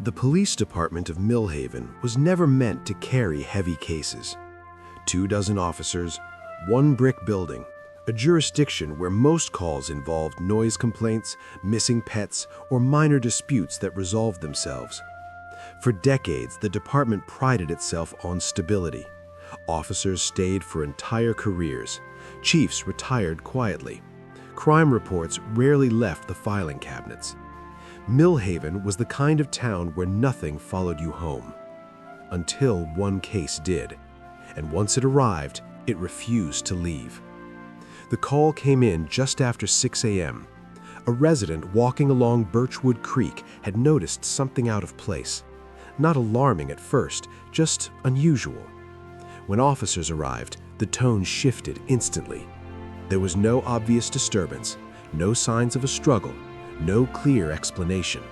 The police department of Millhaven was never meant to carry heavy cases. 24 officers, one brick building, a jurisdiction where most calls involved noise complaints, missing pets, or minor disputes that resolved themselves. For decades, the department prided itself on stability. Officers stayed for entire careers. Chiefs retired quietly. Crime reports rarely left the filing cabinets. Millhaven was the kind of town where nothing followed you home. Until one case did. And once it arrived, it refused to leave. The call came in just after 6 a.m. A resident walking along Birchwood Creek had noticed something out of place. Not alarming at first, just unusual. When officers arrived, the tone shifted instantly. There was no obvious disturbance, no signs of a struggle, no clear explanation.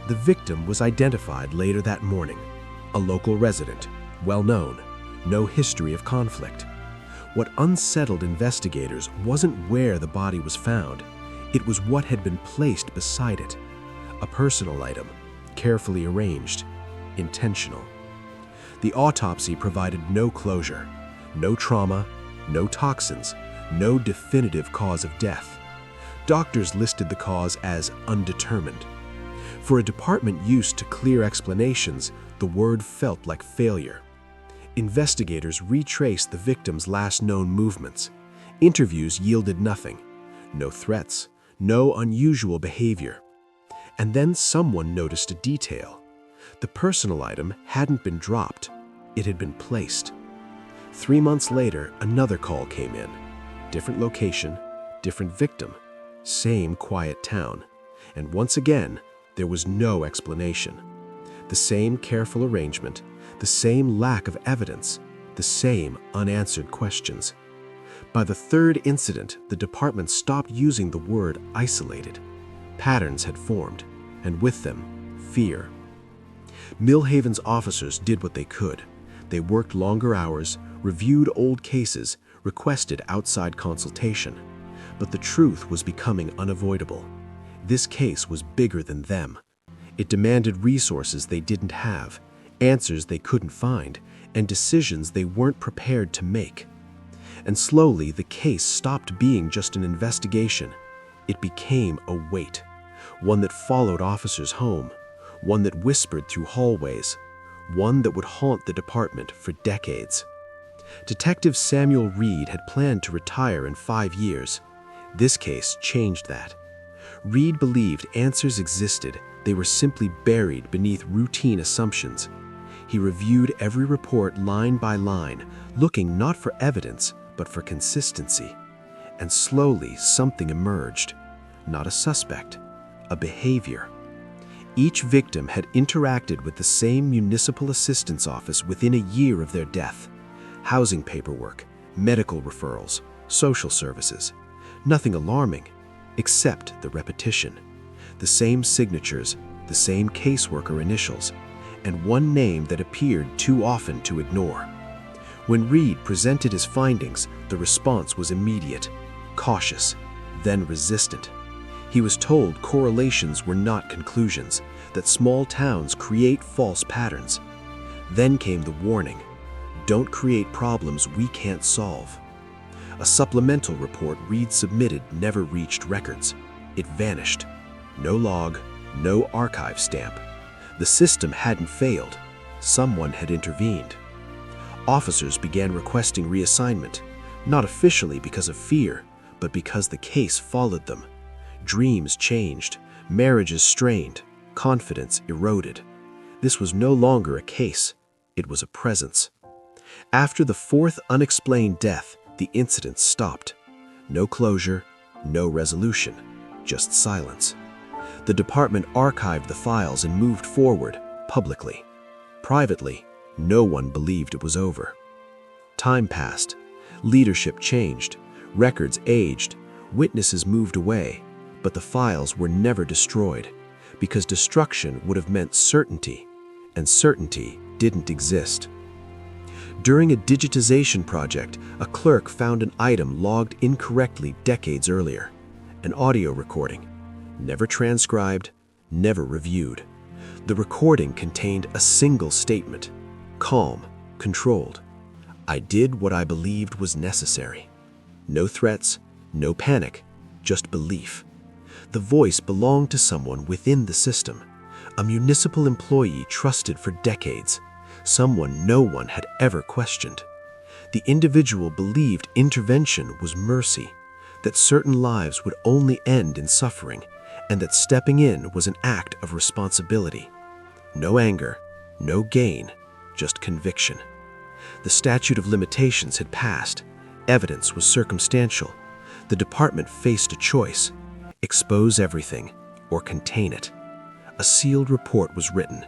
The victim was identified later that morning. A local resident, well known, no history of conflict. What unsettled investigators wasn't where the body was found, it was what had been placed beside it. A personal item, carefully arranged, intentional. The autopsy provided no closure, no trauma, no toxins, no definitive cause of death. Doctors listed the cause as undetermined. For a department used to clear explanations, the word felt like failure. Investigators retraced the victim's last known movements. Interviews yielded nothing. No threats, no unusual behavior. And then someone noticed a detail. The personal item hadn't been dropped. It had been placed. 3 months later, another call came in. Different location, different victim. Same quiet town. And once again, there was no explanation. The same careful arrangement, the same lack of evidence, the same unanswered questions. By the third incident, the department stopped using the word isolated. Patterns had formed, and with them, fear. Millhaven's officers did what they could. They worked longer hours, reviewed old cases, requested outside consultation. But the truth was becoming unavoidable. This case was bigger than them. It demanded resources they didn't have, answers they couldn't find, and decisions they weren't prepared to make. And slowly, the case stopped being just an investigation. It became a weight, one that followed officers home, one that whispered through hallways, one that would haunt the department for decades. Detective Samuel Reed had planned to retire in 5 years. This case changed that. Reed believed answers existed, they were simply buried beneath routine assumptions. He reviewed every report line by line, looking not for evidence, but for consistency. And slowly something emerged. Not a suspect, a behavior. Each victim had interacted with the same municipal assistance office within a year of their death. Housing paperwork, medical referrals, social services. Nothing alarming, except the repetition. The same signatures, the same caseworker initials, and one name that appeared too often to ignore. When Reed presented his findings, the response was immediate, cautious, then resistant. He was told correlations were not conclusions, that small towns create false patterns. Then came the warning, don't create problems we can't solve. A supplemental report Reed submitted never reached records. It vanished. No log, no archive stamp. The system hadn't failed. Someone had intervened. Officers began requesting reassignment, not officially because of fear, but because the case followed them. Dreams changed, marriages strained, confidence eroded. This was no longer a case, it was a presence. After the 4th unexplained death, the incident stopped. No closure, no resolution, just silence. The department archived the files and moved forward, publicly. Privately, no one believed it was over. Time passed. Leadership changed. Records aged. Witnesses moved away. But the files were never destroyed, because destruction would have meant certainty, and certainty didn't exist. During a digitization project, a clerk found an item logged incorrectly decades earlier. An audio recording, never transcribed, never reviewed. The recording contained a single statement: calm, controlled. I did what I believed was necessary. No threats, no panic, just belief. The voice belonged to someone within the system, a municipal employee trusted for decades, someone no one had ever questioned. The individual believed intervention was mercy, that certain lives would only end in suffering, and that stepping in was an act of responsibility. No anger, no gain, just conviction. The statute of limitations had passed. Evidence was circumstantial. The department faced a choice: expose everything or contain it. A sealed report was written.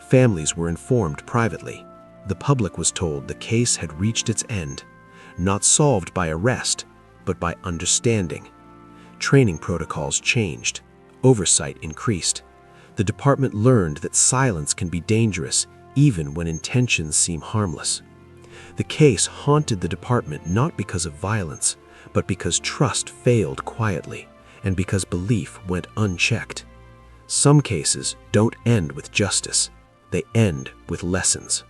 Families were informed privately. The public was told the case had reached its end, not solved by arrest, but by understanding. Training protocols changed. Oversight increased. The department learned that silence can be dangerous even when intentions seem harmless. The case haunted the department not because of violence, but because trust failed quietly and because belief went unchecked. Some cases don't end with justice. They end with lessons.